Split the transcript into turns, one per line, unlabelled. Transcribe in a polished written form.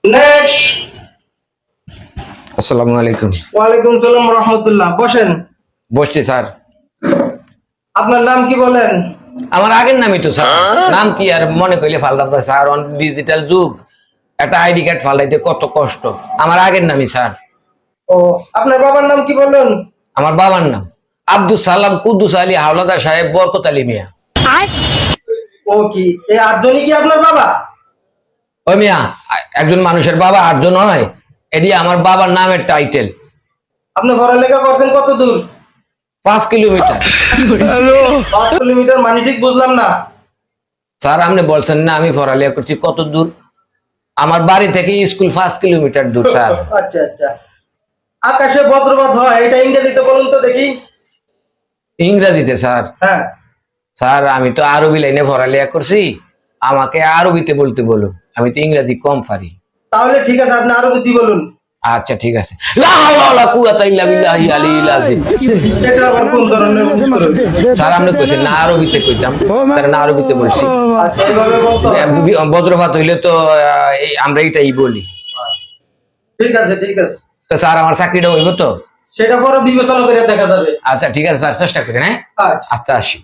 Next.
আসসালামু আলাইকুম।
ওয়ালাইকুম সালাম রহমতুল্লাহ। বসেন।
বসছি স্যার।
আপনার নাম কি বলেন?
আমার আগের নামই তো স্যার। নাম কি আর মনে কইলে ফাল্টাতে স্যার, অন ডিজিটাল যুগ, একটা আইডি কার্ড ফালাইতে কত কষ্ট। আমার আগের নামই স্যার।
ও, আপনার বাবার নাম কি বললেন?
আমার বাবার নাম আব্দুল সালাম কুদ্দুস আলী হাওলাদার সাহেব বরকত আলী মিয়া।
ও কি এই আটজনই কি আপনার বাবা?
ওই মিয়া, একজন মানুষের বাবা আটজন হয়, এটি আমার বাবার নামের টাইটেল।
আপনি পড়ালেখা করছেন কত দূর?
5 কিলোমিটার।
5 কিলোমিটার মানে ঠিক বুঝলাম না।
স্যার আপনি বলছেন না আমি পড়ালেখা করছি কত দূর? আমার বাড়ি থেকে স্কুল 5 কিলোমিটার দূর স্যার।
আচ্ছা আচ্ছা। আকাশে বজ্রপাত হয় এটা ইংরেজিতে বলুন তো দেখি।
ইংরেজিতে স্যার?
হ্যাঁ।
স্যার আমি তো আরবি লাইনে পড়ালেখা করছি, আমাকে আরবিতে বলতে বলুন, আমি তো ইংরেজি কম পারি।
তাহলে ঠিক আছে, আপনি আরো বুদ্ধি বলুন।
আচ্ছা ঠিক আছে। লা হাওলা ওয়ালা কুওয়াতা ইল্লা বিল্লাহি আলিয়্যিল আযীম।
এটা আবার কোন ধরনের উত্তর?
স্যার আপনি কইছেন না আরবিতে কইতাম, তার না আরবিতে বলছি।
আচ্ছা, এইভাবে বলতে হয়।
বজ্রপাত হইলে তো আমরা এটাই বলি।
ঠিক আছে ঠিক আছে।
তো স্যার আমার চাকরিটা হইব তো?
সেটা পরে বিবেচনা করে দেখা যাবে।
আচ্ছা ঠিক আছে স্যার, চেষ্টা করেন। হ্যাঁ
আচ্ছা।
আচ্ছা আসি।